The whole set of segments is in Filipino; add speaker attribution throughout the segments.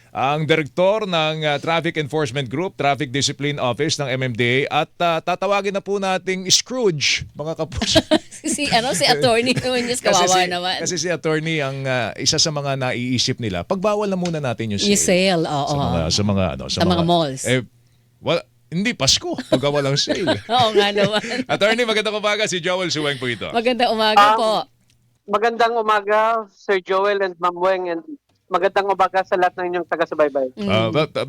Speaker 1: ang direktor ng Traffic Enforcement Group, Traffic Discipline Office ng MMDA at tatawagin na po nating Scrooge, mga kapuso.
Speaker 2: si Attorney Nunez, kawawa naman.
Speaker 1: Kasi si attorney ang isa sa mga naiisip nila, pagbawal na muna natin yung
Speaker 2: Yung
Speaker 1: sale.
Speaker 2: sale, oo.
Speaker 1: Sa
Speaker 2: mga malls.
Speaker 1: Hindi Pasko, pagka walang sale.
Speaker 2: Oo nga naman.
Speaker 1: Attorney, magandang umaga. Si Joel Suweng po ito.
Speaker 2: Magandang umaga po.
Speaker 3: Magandang umaga, Sir Joel and Ma'am Weng, and magandang umaga sa lahat ng inyong taga-subaybay.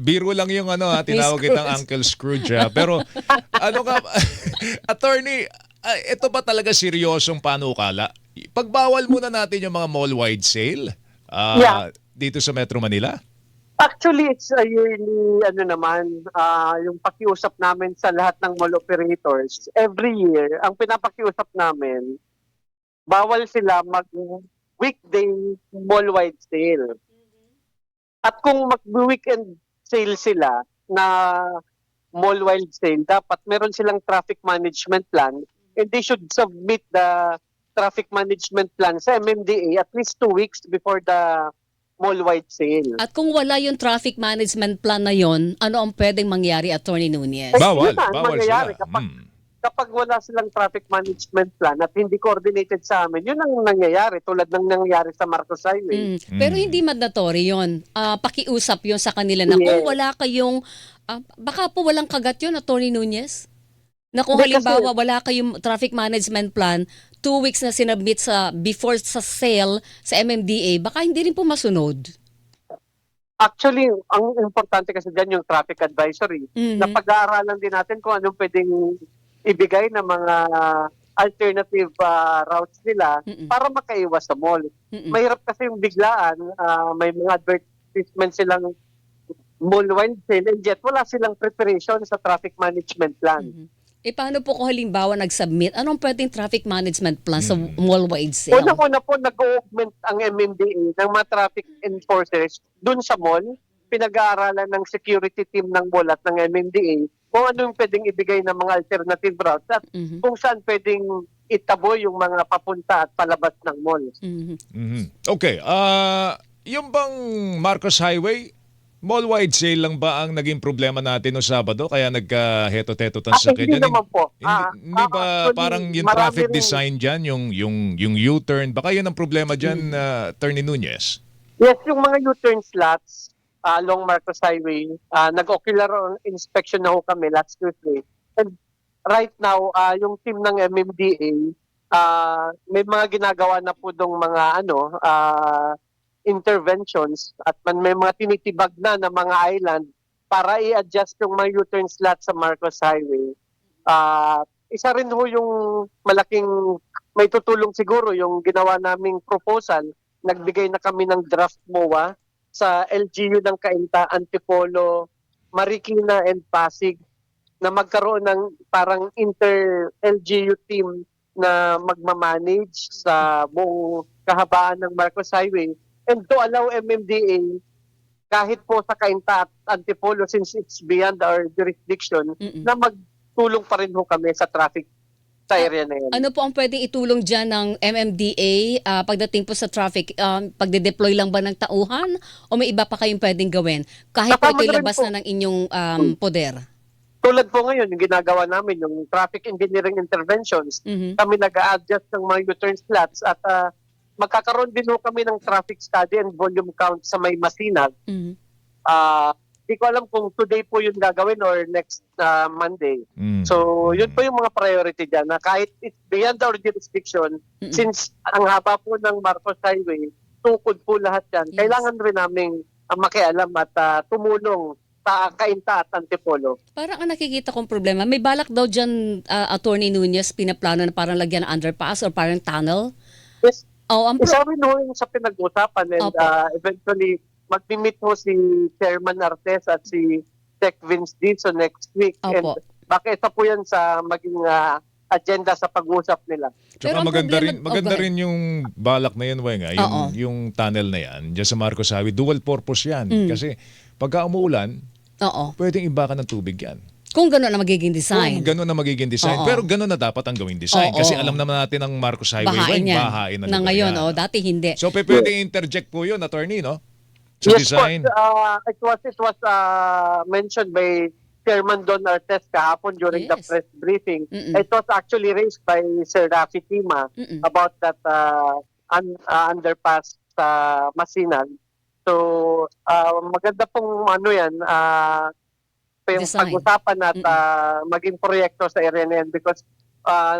Speaker 1: Biro lang yung tinawag kitang Uncle Scrooge. Pero attorney, ito ba talaga seryosong panukala? Pagbawal muna natin yung mga mall-wide sale dito sa Metro Manila?
Speaker 3: Actually, it's a yearly, yung pakiusap namin sa lahat ng mall operators. Every year, ang pinapakiusap namin, bawal sila mag-weekday mall-wide sale. At kung mag-weekend sale sila na mall-wide sale, dapat meron silang traffic management plan and they should submit the traffic management plan sa MMDA at least 2 weeks before the mall-wide sale.
Speaker 2: At kung wala yung traffic management plan na yon, ano ang pwedeng mangyari, Attorney Nunez?
Speaker 1: Bawal
Speaker 3: mangyayari
Speaker 1: sila.
Speaker 3: Kapag wala silang traffic management plan at hindi coordinated sa amin, yun ang nangyayari tulad ng nangyayari sa Marcos Highway.
Speaker 2: Pero hindi mandatory yun. Pakiusap yun sa kanila na kung wala kayong, baka po walang kagat yun, Attorney Nunez? Na kung halimbawa wala kayong traffic management plan, 2 weeks na sinabmit before sa sale sa MMDA, baka hindi rin po masunod.
Speaker 3: Actually, ang importante kasi dyan yung traffic advisory. Na pag-aaralan din natin kung anong pwedeng ibigay ng mga alternative routes nila para makaiwas sa mall. Mahirap kasi yung biglaan, may mga advertisement silang mall-wide sale and yet wala silang preparation sa traffic management plan.
Speaker 2: Paano po kung halimbawa nag-submit? Anong pwedeng traffic management plan sa mall-wide sale?
Speaker 3: Una-una po, nag-augment ang MMDA ng mga traffic enforcers dun sa mall. Pinag-aaralan ng security team ng mall at ng MMDA kung anong pwedeng ibigay ng mga alternative routes at kung saan pwedeng itabo yung mga papunta at palabas ng mall.
Speaker 1: Okay. Yung bang Marcos Highway, mall-wide sale lang ba ang naging problema natin noong Sabado? Kaya nagka-heto-teto sa
Speaker 3: Hindi naman po.
Speaker 1: Hindi ba parang yung traffic design dyan, yung U-turn, baka yun ang problema dyan, Attorney Nunez?
Speaker 3: Yes, yung mga U-turn slots along Marcos Highway, nag-ocular inspection na ho kami last Tuesday. And right now, yung team ng MMDA, may mga ginagawa na po dong mga interventions at may mga tinitibag na mga island para i-adjust yung mga U-turn slots sa Marcos Highway. Isa rin ho yung malaking may tutulong siguro yung ginawa naming proposal. Nagbigay na kami ng draft MOA sa LGU ng Cainta, Antipolo, Marikina and Pasig na magkaroon ng parang inter-LGU team na magmamanage sa buong kahabaan ng Marcos Highway and to allow MMDA kahit po sa Cainta at Antipolo since it's beyond our jurisdiction na magtulong pa rin ho kami sa traffic sa area na yan.
Speaker 2: Ano po ang pwedeng itulong dyan ng MMDA pagdating po sa traffic? Pagde-deploy lang ba ng tauhan o may iba pa kayong pwedeng gawin? Kahit po ito'y labas na ng inyong poder.
Speaker 3: Tulad po ngayon, yung ginagawa namin, yung traffic engineering interventions, kami nag-a-adjust ng mga U-turn slots at magkakaroon din ho kami ng traffic study and volume count sa may Masinag. Hindi ko alam kung today po yun gagawin or next Monday. So, yun po yung mga priority dyan na kahit it's beyond our jurisdiction, since ang haba po ng Marcos Highway, tukod po lahat yan. Yes. Kailangan rin namin makialam at tumulong sa Cainta at Antipolo.
Speaker 2: Parang ang nakikita kong problema, may balak daw dyan, Attorney Nunez, pinaplano na parang lagyan ng underpass or parang tunnel?
Speaker 3: Yes.
Speaker 2: Isa
Speaker 3: rin ho yung sa pinag-usapan and eventually mag-meet ho si Chairman Artes at si Tech Vince Dizon next week.
Speaker 2: Opo.
Speaker 3: And baka isa po yan sa maging agenda sa pag-usap nila.
Speaker 1: Tsaka maganda rin yung balak na yan, Wenga, yung tunnel na yan, dyan sa Marcos Highway, dual purpose yan. Kasi pagka umuulan, pwedeng iba ka ng tubig yan.
Speaker 2: Kung gano'n na magiging design.
Speaker 1: Kung gano'n na magiging design. Pero gano'n na dapat ang gawing design. Kasi alam naman natin ang Marcos Highway, bahain
Speaker 2: na ngayon. Dati hindi.
Speaker 1: So, pwedeng interject po yun, attorney, no? to
Speaker 3: Yes po,
Speaker 1: design?
Speaker 3: it was mentioned by Chairman Don Artes kahapon during the
Speaker 2: Yes.
Speaker 3: press briefing.
Speaker 2: Mm-mm.
Speaker 3: It was actually raised by Sir Rafi Tima
Speaker 2: Mm-mm.
Speaker 3: about that underpass sa Masinan. So, maganda pong ano yan, yung
Speaker 2: Design.
Speaker 3: pag-usapan at
Speaker 2: Mm-mm.
Speaker 3: maging proyekto sa area na yan because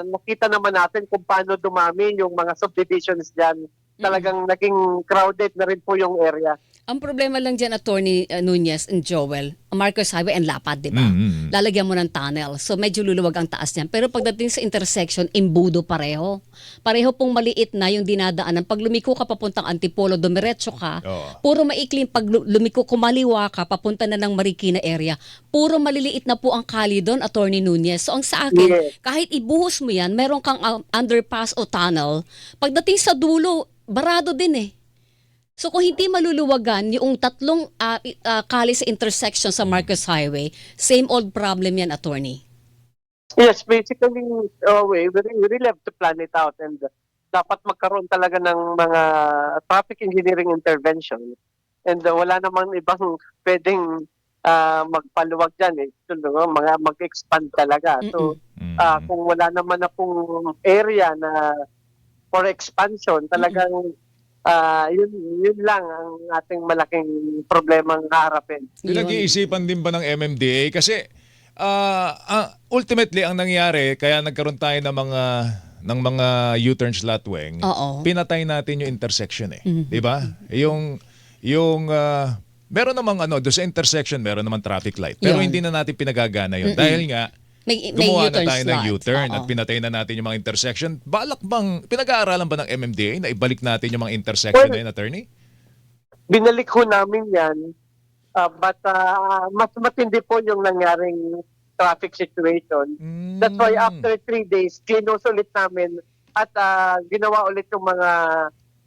Speaker 3: nakita naman natin kung paano dumami yung mga subdivisions dyan. Talagang naging crowded na rin po yung area.
Speaker 2: Ang problema lang dyan, Attorney Nunez and Joel, Marcos Highway and Lapad, di ba?
Speaker 1: Mm.
Speaker 2: Lalagyan mo ng tunnel. So medyo luluwag ang taas niyan. Pero pagdating sa intersection, imbudo pareho. Pareho pong maliit na yung dinadaanan. Pag lumiko ka papuntang Antipolo, dumiretso ka,
Speaker 1: Oo.
Speaker 2: puro maikli. Pag lumiko, kumaliwa ka, papunta na ng Marikina area, puro maliliit na po ang kali doon, Attorney Nunez. So ang sa akin,
Speaker 3: Yes.
Speaker 2: kahit ibuhos mo yan, meron kang underpass o tunnel, pagdating sa dulo, barado din eh. So kung hindi maluluwagan yung tatlong kali sa intersection sa Marcos Highway, same old problem yan, Attorney.
Speaker 3: Yes, basically, we really have to plan it out and dapat magkaroon talaga ng mga traffic engineering intervention. And wala namang ibang pwedeng magpaluwag dyan. Mga mag-expand talaga. So, kung wala naman na pong area na for expansion, talagang yun lang ang ating malaking problemang haharapin.
Speaker 1: Pinag-iisipan din ba ng MMDA? Kasi ultimately ang nangyari, kaya nagkaroon tayo ng mga U-turn slot wing,
Speaker 2: Oo.
Speaker 1: pinatay natin yung intersection eh. Di ba? Yung meron namang doon sa intersection, meron namang traffic light. Pero
Speaker 2: Yun.
Speaker 1: hindi na natin pinagagana yun. Dahil nga,
Speaker 2: May
Speaker 1: gumawa na
Speaker 2: U-turn
Speaker 1: tayo ng
Speaker 2: slot.
Speaker 1: U-turn at
Speaker 2: Oo.
Speaker 1: pinatay na natin yung mga intersection. Balak bang, pinag-aaralan ba ng MMDA na ibalik natin yung mga intersection na yun, Attorney?
Speaker 3: Binalik ho namin yan, but mas matindi po yung nangyaring traffic situation. That's why after 3 days, ginos ulit namin at ginawa ulit yung mga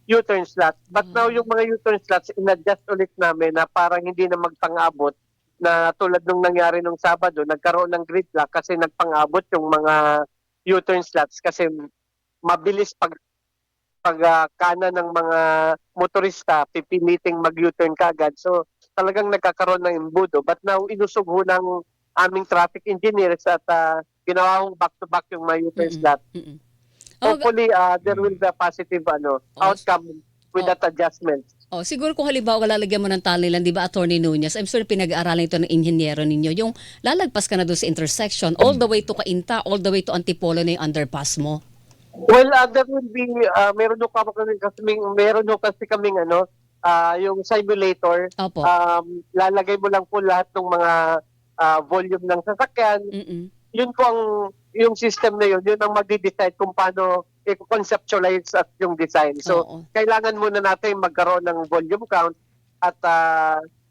Speaker 3: U-turn slots. But now yung mga U-turn slots, in-adjust ulit namin na parang hindi na magpang-abot na tulad nung nangyari nung Sabado, nagkaroon ng gridlock kasi nagpang-abot yung mga U-turn slots kasi mabilis pag kanan ng mga motorista, pipiliting mag-U-turn kagad. So talagang nagkakaroon ng imbudo. But now, inusog ho ng aming traffic engineers at ginawa hong back-to-back yung mga U-turn slot. Hopefully, there will be a positive outcome with that adjustment.
Speaker 2: Oh, siguro kung halimbawa lalagyan mo ng tunnelan, di ba, Attorney Nunez, I'm sure pinag-aaralan ito ng inhinyero ninyo, yung lalagpas ka na doon sa intersection, all the way to Cainta, all the way to Antipolo na yung underpass mo.
Speaker 3: Well, there will be, meron kasi kaming yung simulator.
Speaker 2: Opo.
Speaker 3: Lalagay mo lang po lahat ng mga volume ng sasakyan. Yun po yung system na yun ang magde-decide kung paano i-conceptualize at yung design. So, kailangan muna natin magkaroon ng volume count at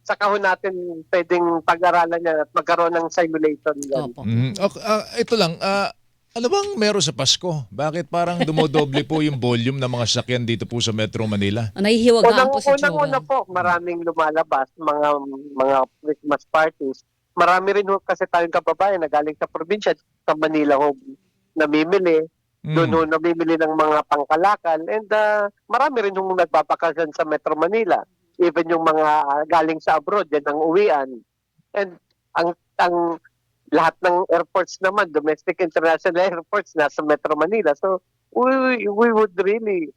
Speaker 3: saka ho natin pwedeng pag-aralan yan at magkaroon ng simulation yan.
Speaker 2: Opo.
Speaker 1: Ito lang, ano bang meron sa Pasko? Bakit parang dumodoble po yung volume ng mga sasakyan dito po sa Metro Manila?
Speaker 2: Nahihiwagaan po si Joel.
Speaker 3: Unang-una po, maraming lumalabas, mga Christmas parties. Marami rin ho kasi tayong kababayan na galing sa probinsya, sa Manila ho, namimili. Doon ho namimili ng mga pangkalakal. And marami rin hong nagbabakasyon sa Metro Manila. Even yung mga galing sa abroad, yan ang uwian. And ang lahat ng airports naman, domestic international airports, nasa Metro Manila. So, we would really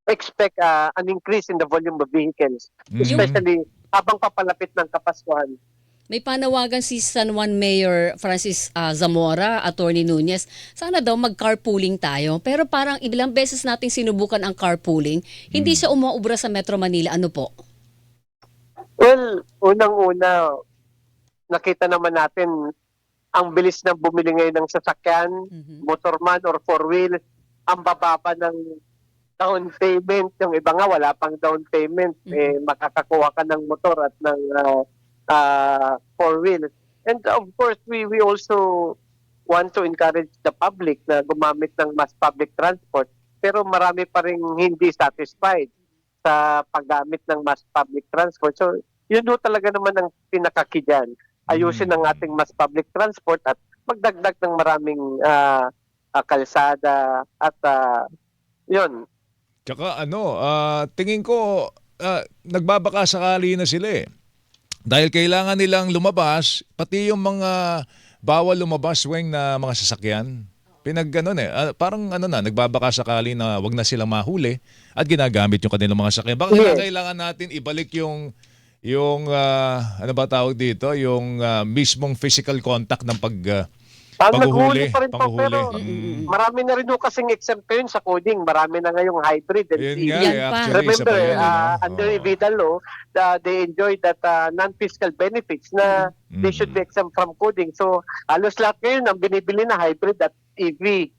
Speaker 3: expect an increase in the volume of vehicles, especially habang papalapit ng Kapaskuhan.
Speaker 2: May panawagan si San Juan Mayor Francis Zamora, Attorney Nunez. Sana daw mag-carpooling tayo. Pero parang ilang beses nating sinubukan ang carpooling, hindi siya umuubra sa Metro Manila. Ano po?
Speaker 3: Well, unang-una, nakita naman natin ang bilis ng bumili ngayon ng sasakyan, motorman or four-wheel, ang bababa ng down payment. Yung iba nga, wala pang down payment. Makakakuha ka ng motor at ng four-wheel. And of course, we also want to encourage the public na gumamit ng mass public transport. Pero marami pa rin hindi satisfied sa paggamit ng mass public transport. So, yun ho talaga naman ang pinakakidyan. Ayusin ang ating mass public transport at magdagdag ng maraming kalsada at yun.
Speaker 1: Tsaka tingin ko nagbabaka sakali na sila eh. Dahil kailangan nilang lumabas, pati yung mga bawal lumabas na mga sasakyan. Parang nagbabaka sakali na wag na silang mahuli at ginagamit yung kanilang mga sasakyan. Baka kailangan natin ibalik yung ano ba tawag dito, yung mismong physical contact ng
Speaker 3: Naghuli pa rin po,
Speaker 1: panghuhuli.
Speaker 3: pero marami na rin po kasing exempt yun sa coding. Marami na ngayong hybrid and
Speaker 1: Yun
Speaker 3: EV.
Speaker 1: nga,
Speaker 2: Yan pa.
Speaker 1: actually, isa
Speaker 3: Remember,
Speaker 1: pa yun,
Speaker 3: under Vidal law, they enjoy that non-fiscal benefits na they should be exempt from coding. So, halos lahat ngayon ang binibili na hybrid at EV.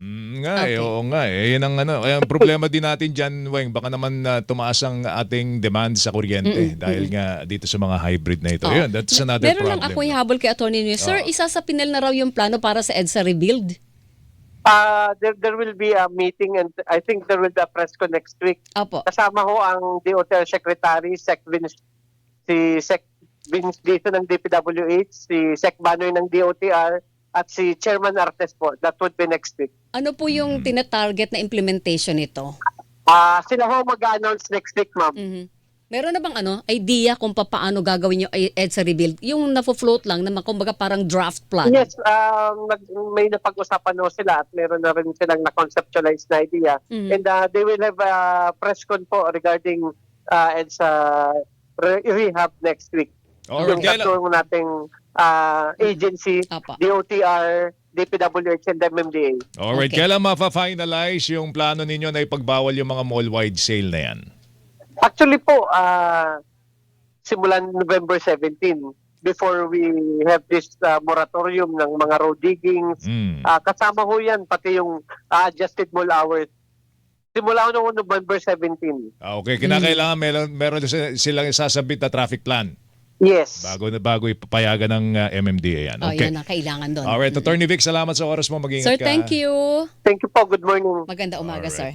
Speaker 2: Okay.
Speaker 1: Oo nga eh. Yan ang Kaya ang problema din natin dyan, Weng, baka naman tumaas ang ating demand sa kuryente dahil nga dito sa mga hybrid na ito. Yun, that's another
Speaker 2: Meron
Speaker 1: problem.
Speaker 2: lang ako ihabol kay Atty. Nunez. Sir, isasapinal na raw yung plano para sa EDSA rebuild?
Speaker 3: There will be a meeting and I think there will be a press con next week.
Speaker 2: Opo.
Speaker 3: Kasama ho ang DOTR Secretary, si Sec Vince Dito ng DPWH, si Sec Banoy ng DOTR, at si Chairman Artes po. That would be next week.
Speaker 2: Ano po yung tina-target na implementation nito?
Speaker 3: Sila ho mag-announce next week, ma'am.
Speaker 2: Meron na bang idea kung paano gagawin yung EDSA rebuild? Yung nafo-float lang na kumbaga parang draft plan?
Speaker 3: Yes, may napag-usapan ho sila at meron na rin silang na-conceptualize na idea. And they will have a press con po regarding EDSA rehab next week.
Speaker 1: Alright,
Speaker 3: Yung tatulong nating agency,
Speaker 2: Apa.
Speaker 3: DOTR, DPWH, and MMDA.
Speaker 1: Alright,
Speaker 2: Okay.
Speaker 1: kailan mafa-finalize yung plano ninyo na ipagbawal yung mga mall-wide sale na yan?
Speaker 3: Actually po, simulan November 17, before we have this moratorium ng mga road diggings, kasama ho yan, pati yung adjusted mall hours. Simula noong November 17.
Speaker 1: Okay, kinakailangan meron silang isasabit na traffic plan
Speaker 3: Yes.
Speaker 1: bago ipapayagan ng MMDA yan. Okay.
Speaker 2: Yan na, kailangan doon.
Speaker 1: Alright, Attorney Vic, salamat sa oras mo. Mag-ingat
Speaker 2: Sir,
Speaker 1: ka.
Speaker 2: thank you.
Speaker 3: Thank you po. Good morning.
Speaker 2: Maganda umaga,
Speaker 1: Alright.
Speaker 2: sir.